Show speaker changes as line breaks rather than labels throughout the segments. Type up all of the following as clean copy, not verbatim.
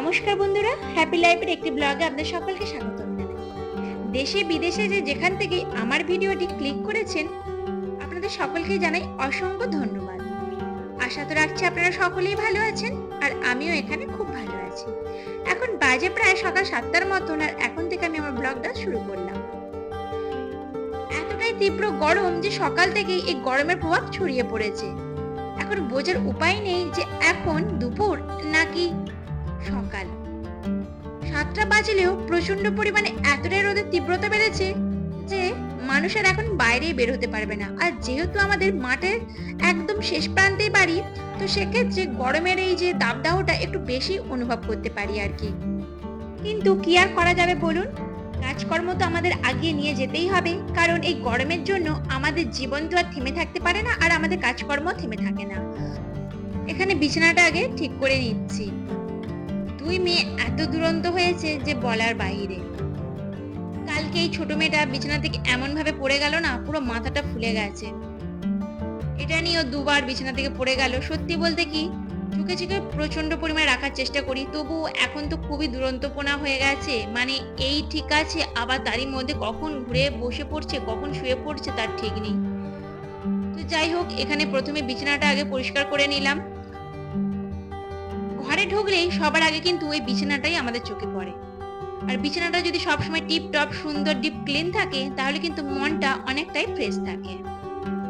নমস্কার বন্ধুরা, হ্যাপি লাইফের একটি ব্লগে আপনাদের সকলকে স্বাগত জানাই। দেশে বিদেশে যেখান থেকে আমার ভিডিওটি ক্লিক করেছেন, আপনাদের সকলকে জানাই অসংখ্য ধন্যবাদ। আশা তো রাখছি আপনারা সকলেই ভালো আছেন, আর আমিও এখানে খুব ভালো আছি। এখন বাজে প্রায় সকাল 7টার মতন, আর এখন থেকে আমি আমার ব্লগটা শুরু করলাম। এতটাই তীব্র গরম যে সকাল থেকেই এই গরমের প্রভাব ছড়িয়ে পড়েছে। এখন বোঝার উপায় নেই যে এখন দুপুর নাকি সকাল। 7টা বাজলেও প্রচন্ড পরিমাণে এতটাই রোদের তীব্রতা বেড়েছে যে মানুষের এখন বাইরে বের হতে পারবে না। আর যেহেতু আমাদের মাঠের একদম শেষ প্রান্তেই বাড়ি, তো সেক্ষেত্রে গরমের এই যে দাবদাহটা একটু বেশি অনুভব করতে পারি আর কি। কিন্তু কি আর করা যাবে বলুন, কাজকর্ম তো আমাদের আগিয়ে নিয়ে যেতেই হবে, কারণ এই গরমের জন্য আমাদের জীবন তো আর থেমে থাকতে পারে না, আর আমাদের কাজকর্ম থেমে থাকে না। এখানে বিছানাটা আগে ঠিক করে নিচ্ছি। দুই মেয়ে এত দুরন্ত হয়েছে যে বলার বাইরে। কালকে এই ছোট মেয়েটা বিছানা থেকে এমন ভাবে পড়ে গেল না, পুরো মাথাটা ফুলে গেছে। এটা নিয়েও দুবার বিছানা থেকে পড়ে গেল। সত্যি বলতে কি, চোখে চোখে প্রচন্ড পরিমাণে রাখার চেষ্টা করি, তবু এখন তো খুবই দুরন্তপনা হয়ে গেছে। মানে এই ঠিক আছে, আবার তারই মধ্যে কখন ঘুরে বসে পড়ছে, কখন শুয়ে পড়ছে তার ঠিক নেই। তো যাই হোক, এখানে প্রথমে বিছানাটা আগে পরিষ্কার করে নিলাম। ঘরে ঢুকলেই সবার আগে কিন্তু ওই বিছানাটাই আমাদের চোখে পড়ে। আর বিছানাটা যদি সবসময় টিপ টপ সুন্দর ডিপ ক্লিন থাকে, তাহলে কিন্তু মনটা অনেকটাই ফ্রেশ থাকে।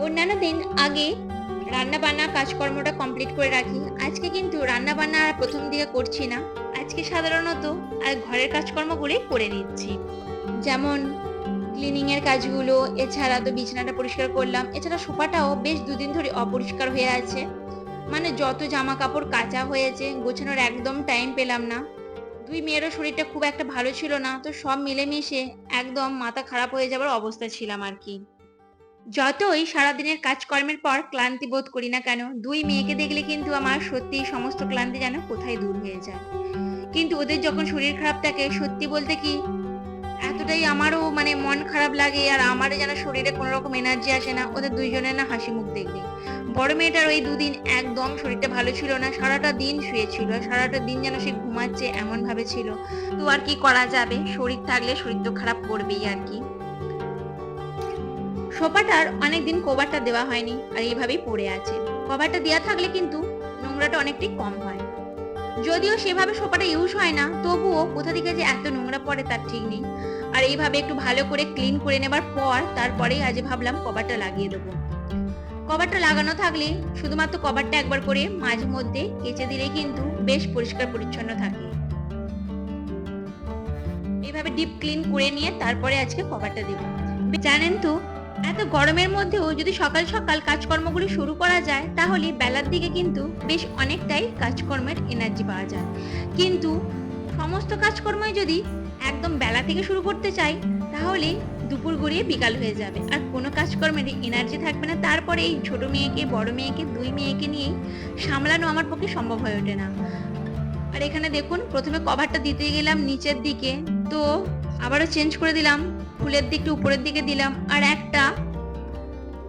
অন্যান্য দিন আগে রান্না বান্না কাজকর্মটা কমপ্লিট করে রাখি। আজকে কিন্তু রান্না বান্না আর প্রথম দিকে করছি না। আজকে সাধারণত আর ঘরের কাজকর্মগুলোই করে নিচ্ছি, যেমন ক্লিনিং এর কাজগুলো। এছাড়া তো বিছানাটা পরিষ্কার করলাম। এছাড়া সোফাটাও বেশ দুদিন ধরে অপরিষ্কার হয়ে আছে। মানে যত জামা কাপড় কাচা হয়েছে, গোছানোর একদম টাইম পেলাম না। দুই মেয়েরও শরীরটা খুব একটা ভালো ছিল না, তো সব মিলেমিশে একদম মাথা খারাপ হয়ে যাবার অবস্থা ছিলাম আর কি। যতই সারাদিনের কাজকর্মের পর ক্লান্তি বোধ করি না কেন, দুই মেয়েকে দেখলে কিন্তু আমার সত্যি সমস্ত ক্লান্তি যেন কোথায় দূর হয়ে যায়। কিন্তু ওদের যখন শরীর খারাপ থাকে, সত্যি বলতে কি এতটাই আমারও মানে মন খারাপ লাগে, আর আমারও যেন শরীরে কোনো রকম এনার্জি আসে না ওদের দুইজনের না হাসি মুখ দেখলে। বড় মেয়েটার ওই দুদিন একদম শরীরটা ভালো ছিল না, সারাটা দিন শুয়েছিল, সারাটা দিন যেন সে ঘুমাচ্ছে এমন ভাবে ছিল। তো আর কি করা যাবে, শরীর থাকলে শরীর তো খারাপ করবেই আর কি। সোফাটার অনেকদিন কভারটা দেওয়া হয়নি, আর এইভাবেই পড়ে আছে। কভারটা দেওয়া থাকলে কিন্তু নোংরাটা অনেকটাই কম হয়। যদিও সেভাবে সোফাটা ইউজ হয় না, তবুও কোথা থেকে যে এত নোংরা পড়ে তার ঠিক নেই। আর এইভাবে একটু ভালো করে ক্লিন করে নেবার পর তারপরেই আজ ভাবলাম কভারটা লাগিয়ে দেবো। কভারটা লাগানো থাকলে শুধুমাত্র কভারটা একবার করে মাঝে মধ্যে কেচে দিলেই কিন্তু বেশ পরিষ্কার পরিচ্ছন্ন থাকে। এইভাবে ডিপ ক্লিন করে নিয়ে তারপরে আজকে কভারটা দেব। জানেন তো, এত গরমের মধ্যেও যদি সকাল সকাল কাজকর্মগুলো শুরু করা যায়, তাহলে বেলার দিকে কিন্তু বেশ অনেকটাই কাজকর্মের এনার্জি পাওয়া যায়। কিন্তু সমস্ত কাজকর্মই যদি একদম বেলা থেকে শুরু করতে চাই, তাহলে দুপুর গড়িয়ে বিকাল হয়ে যাবে, আর কোনো কাজকর্মের এনার্জি থাকবে না। তারপরে এই ছোট মেয়েকে, বড় মেয়েকে, দুই মেয়েকে নিয়ে সামলানো আমার পক্ষে সম্ভব হয়ে ওঠে না। আর এখানে দেখুন, প্রথমে কভারটা দিতে গেলাম নিচের দিকে, তো আবারও চেঞ্জ করে দিলাম, ফুলের দিকটা উপরের দিকে দিলাম, আর একটা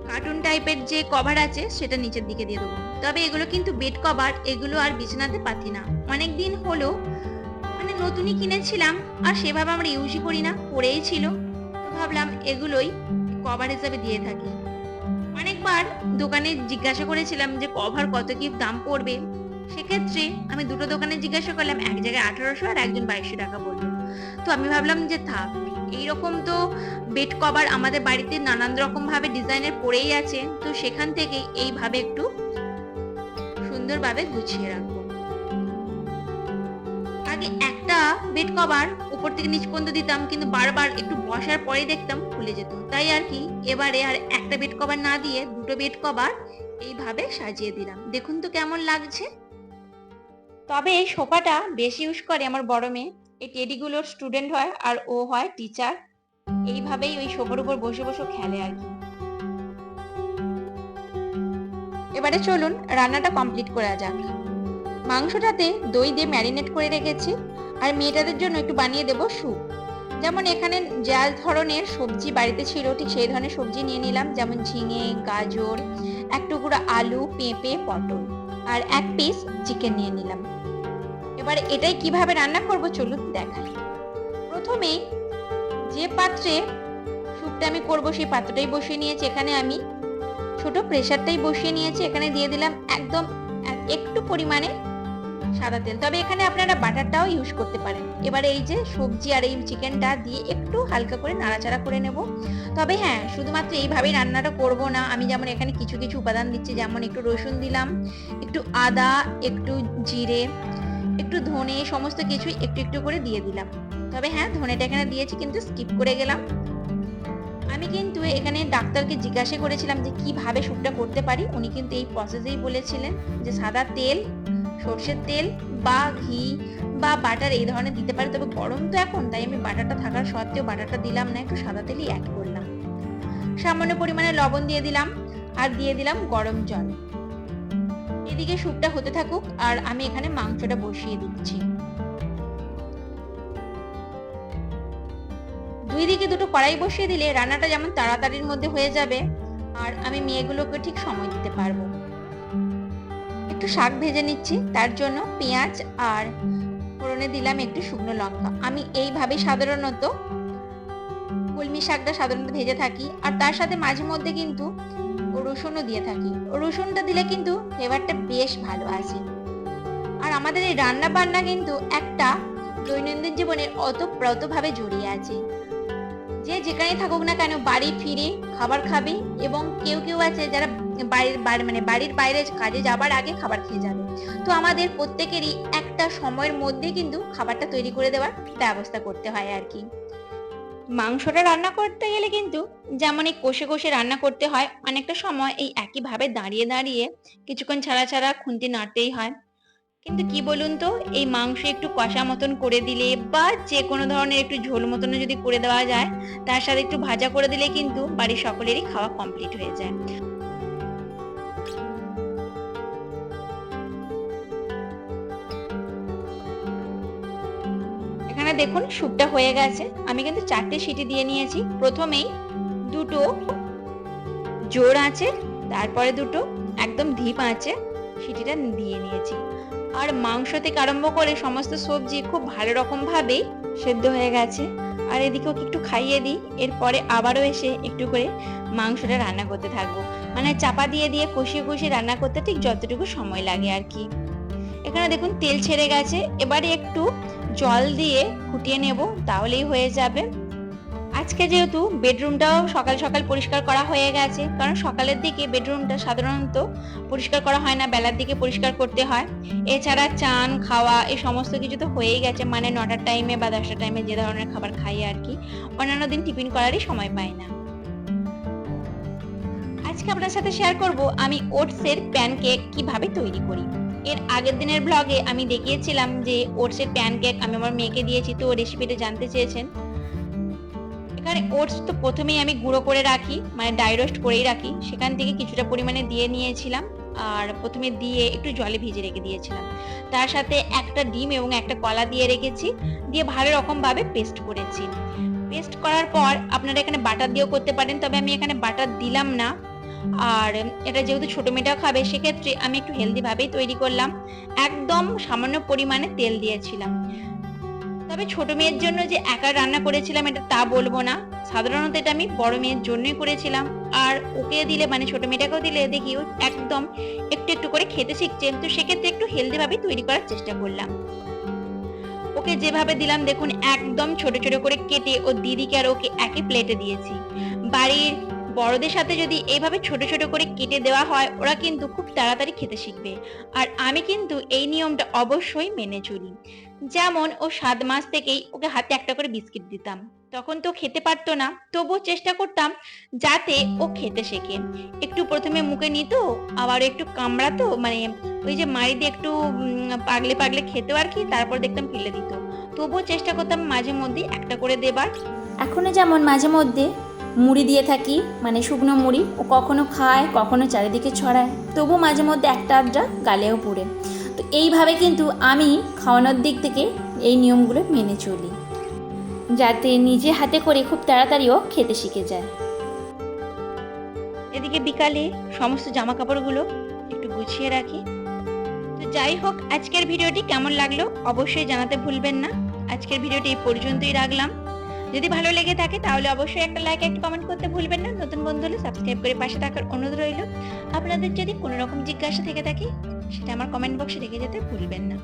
কার্টুন টাইপের যে কভার আছে সেটা নিচের দিকে দিয়ে দেবো। তবে এগুলো কিন্তু বেড কভার, এগুলো আর বিছানাতে পাতি না। অনেক দিন হলো, মানে নতুনই কিনেছিলাম, আর সেভাবে আমরা ইউজই করি না, পড়েই ছিল। তো ভাবলাম এগুলোই কভার হিসাবে দিয়ে থাকি। অনেকবার দোকানে জিজ্ঞাসা করেছিলাম যে কভার কত কি দাম পড়বে। সেক্ষেত্রে আমি দুটো দোকানে জিজ্ঞাসা করলাম, এক জায়গায় 1800 আর একজন 2200 টাকা বললো। তো আমি ভাবলাম যে থাক, এইরকম তো বেড কভার আমাদের বাড়িতে নানান রকম ভাবে ডিজাইনের পড়েই আছে, তো সেখান থেকে এইভাবে একটু সুন্দরভাবে গুছিয়ে রাখবো। আগে একটা বেড কভার উপর থেকে নিচ পর্যন্ত দিতাম, কিন্তু বারবার একটু বসার পরে দেখতাম খুলে যেত। তাই আর কি, এবারে আর একটা বেড কভার না দিয়ে দুটো বেড কভার এইভাবে সাজিয়ে দিলাম। দেখুন তো কেমন লাগছে। তবে এই সোফাটা বেশি ইউজ করে আমার বড় মেয়ে। এই টেডিগুলোর স্টুডেন্ট হয়, আর ও হয় টিচার। এইভাবেই ওই সোফার উপর বসে বসে খেলে আর কি। এবারে চলুন রান্নাটা কমপ্লিট করা যাক। মাংসটাতে দই দিয়ে ম্যারিনেট করে রেখেছি, আর মেয়েটাদের জন্য একটু বানিয়ে দেব স্যুপ। যেমন এখানে যা ধরনের সবজি বাড়িতে ছিল, ঠিক সেই ধরনের সবজি নিয়ে নিলাম, যেমন ঝিঙে, গাজর, এক টুকরো আলু, পেঁপে, পটল, আর এক পিস চিকেন নিয়ে নিলাম। এবার এটাই কিভাবে রান্না করব চলুন দেখাই। প্রথমেই যে পাত্রে স্যুপটা আমি করব সেই পাত্রটাই বসিয়ে নিয়েছি। এখানে আমি ছোট প্রেসারটাই বসিয়ে নিয়েছি। এখানে দিয়ে দিলাম একদম একটু পরিমাণে সাদা তেল, তবে এখানে আপনারা বাটারটাও ইউজ করতে পারেন। এবারে এই যে সবজি আর এই চিকেনটা দিয়ে একটু হালকা করে নাড়াচাড়া করে নেব। তবে হ্যাঁ, শুধুমাত্র এইভাবেই রান্নাটা করব না, আমি যেমন এখানে কিছু কিছু উপাদান দিচ্ছি, যেমন একটু রসুন দিলাম, একটু আদা, একটু জিরে, একটু ধনে, সমস্ত কিছুই একটু একটু করে দিয়ে দিলাম। তবে হ্যাঁ, ধনেটা এখানে দিয়েছি কিন্তু স্কিপ করে গেলাম। আমি কিন্তু এখানে ডাক্তারকে জিজ্ঞাসা করেছিলাম যে কিভাবে স্যুপটা করতে পারি। উনি কিন্তু এই প্রসেসেই বলেছিলেন যে সাদা তেল, সর্ষের তেল বা ঘি বা বাটার এই ধরনের দিতে পারে। তবে গরম তো এখন, তাই আমি বাটারটা থাকার সত্ত্বেও বাটারটা দিলাম না, একটু সাদা তেলই অ্যাড করলাম। সামান্য পরিমাণে লবণ দিয়ে দিলাম আর দিয়ে দিলাম গরম জল। এদিকে স্যুপটা হতে থাকুক আর আমি এখানে মাংসটা বসিয়ে দিচ্ছি। দুই দিকে দুটো কড়াই বসিয়ে দিলে রান্নাটা যেমন তাড়াতাড়ির মধ্যে হয়ে যাবে আর আমি মেয়েগুলোকে ঠিক সময় দিতে পারবো। একটু শাক ভেজে নিচ্ছি, তার জন্য পেঁয়াজ আর ফোড়নে দিলাম একটু শুকনো লঙ্কা। আমি এইভাবে সাধারণত কলমি শাকটা সাধারণত ভেজে থাকি আর তার সাথে মাঝে মধ্যে কিন্তু রসুনও দিয়ে থাকি। রসুনটা দিলে কিন্তু ফ্লেভারটা বেশ ভালো আসে। আর আমাদের এই রান্না বান্না কিন্তু একটা দৈনন্দিন জীবনের ওতপ্রোতভাবে জড়িয়ে আছে। যে যেখানে থাকুক না কেন বাড়ি ফিরে খাবার খাবে, এবং কেউ কেউ আছে যারা বাড়ির বাইরে কাজে যাবার আগে খাবার খেয়ে যাবে। তো আমাদের প্রত্যেকেরই একটা সময়ের মধ্যে কিন্তু খাবারটা তৈরি করে দেওয়ার ব্যবস্থা করতে হয় আর কি। মাংসটা রান্না করতে গেলে কিন্তু যেমন এই কষে কষে রান্না করতে হয়, অনেকটা সময় এই একইভাবে দাঁড়িয়ে দাঁড়িয়ে কিছুক্ষণ ছাড়া ছাড়া খুন্তি নাড়তেই হয়। কিন্তু কি বলুন তো, এই মাংস একটু কষা মতন করে দিলে বা যে কোনো ধরনের একটু ঝোল মতন যদি করে দেওয়া যায়, তার সাথে একটু ভাজা করে দিলে কিন্তু বাড়ির সকলেরই খাওয়া কমপ্লিট হয়ে যায়। এখানে দেখুন স্যুপটা হয়ে গেছে। আমি কিন্তু 4টে সিটি দিয়ে নিয়েছি। প্রথমেই দুটো জোর আঁচে, তারপরে দুটো একদম ধীপ আঁচে সিটিটা দিয়ে নিয়েছি। আর মাংস থেকে আরম্ভ করে সমস্ত সবজি খুব ভালো রকম ভাবে সেদ্ধ হয়ে গেছে। আর এদিকে ওকে একটু খাইয়ে দিই, এরপরে আবারও এসে একটু করে মাংসটা রান্না করতে থাকবো। মানে চাপা দিয়ে দিয়ে কষিয়ে কষিয়ে রান্না করতে ঠিক যতটুকু সময় লাগে আর কি। এখানে দেখুন তেল ছেড়ে গেছে, এবারে একটু জল দিয়ে ফুটিয়ে নেব, তাহলেই হয়ে যাবে। আজকে যেহেতু বেডরুমটাও সকাল সকাল পরিষ্কার করা হয়ে গেছে, কারণ সকালের দিকে বেডরুমটা সাধারণত পরিষ্কার করা হয় না, বেলার দিকে পরিষ্কার করতে হয়। এছাড়া চান খাওয়া এই সমস্ত কিছু তো হয়েই গেছে, মানে 9টার টাইমে বা 10টার টাইমে যে ধরনের খাবার খাই আর কি। অন্যান্য দিন টিফিন করারই সময় পাই না। আজকে আপনার সাথে শেয়ার করব আমি ওটসের প্যানকেক কিভাবে তৈরি করি। এর আগের দিনের ব্লগে আমি দেখিয়েছিলাম যে ওটসের প্যানকেক আমি আমার মেয়েকে দিয়েছি, তো রেসিপিটা জানতে চেয়েছেন। এখানে ওটস তো প্রথমেই আমি গুঁড়ো করে রাখি, মানে ড্রাই রোস্ট করেই রাখি, সেখান থেকে কিছুটা পরিমাণে দিয়ে নিয়েছিলাম আর প্রথমে দিয়ে একটু জলে ভিজে রেখে দিয়েছিলাম। তার সাথে একটা ডিম এবং একটা কলা দিয়ে রেখেছি, দিয়ে ভালো রকম ভাবে পেস্ট করেছি। পেস্ট করার পর আপনারা এখানে বাটার দিয়েও করতে পারেন, তবে আমি এখানে বাটার দিলাম না। আর এটা যেহেতু ছোট মেয়েটাও খাবে, সেক্ষেত্রে আমি একটু হেলদি ভাবেই তৈরি করলাম। একদম সামান্য পরিমাণে তেল দিয়েছিলাম। তবে ছোট মেয়ের জন্য যে একা রান্না করেছিলাম এটা তা বলবো না, সাধারণত এটা আমি বড় মেয়ের জন্যই করেছিলাম। আর ওকে দিলে, মানে ছোট মেয়েটাকেও দিলে দেখি ও একদম একটু একটু করে খেতে শিখছে, তো সেক্ষেত্রে একটু হেলদি ভাবে তৈরি করার চেষ্টা করলাম। ওকে যেভাবে দিলাম দেখুন, একদম ছোট ছোট করে কেটে ও দিদিকে আর ওকে একই প্লেটে দিয়েছি। বাড়ির বড়দের সাথে যদি এইভাবে ছোট ছোট করে কেটে দেওয়া হয়, ওরা কিন্তু খুব তাড়াতাড়ি খেতে শিখবে। আর আমি কিন্তু এই নিয়মটা অবশ্যই মেনে চলি। যেমন ও 7 মাস থেকেই ওকে হাতে একটা করে বিস্কিট দিতাম, তখন তো খেতে পারতো না, তবুও চেষ্টা করতাম যাতে ও খেতে শেখে। একটু প্রথমে মুখে নিত, আবার একটু কামড়াতো, মানে ওই যে মাড়ি দিয়ে একটু পাগলে পাগলে খেত আর কি, তারপর দেখতাম ফেলে দিত। তবুও চেষ্টা করতাম মাঝে মধ্যে একটা করে দেবার।
এখনো যেমন মাঝে মধ্যে মুড়ি দিয়ে থাকি, মানে শুকনো মুড়ি, ও কখনো খায় কখনো চারিদিকে ছড়ায়, তবু মাঝে মধ্যে একটা আধটা গালেও পড়ে। তো এইভাবে কিন্তু আমি খাওয়ানোর দিক থেকে এই নিয়মগুলো মেনে চলি, যাতে নিজে হাতে করে খুব তাড়াতাড়িও খেতে শিখে যায়।
এদিকে বিকালে সমস্ত জামা কাপড়গুলো একটু গুছিয়ে রাখি। তো যাই হোক, আজকের ভিডিওটি কেমন লাগলো অবশ্যই জানাতে ভুলবেন না। আজকের ভিডিওটি এই পর্যন্তই রাখলাম। যদি ভালো লেগে থাকে তাহলে অবশ্যই একটা লাইক, একটা কমেন্ট করতে ভুলবেন না। নতুন বন্ধু হলে সাবস্ক্রাইব করে পাশে থাকার অনুরোধ রইল। আপনাদের যদি কোনো রকম জিজ্ঞাসা থেকে থাকে সেটা আমার কমেন্ট বক্সে রেখে যেতে ভুলবেন না।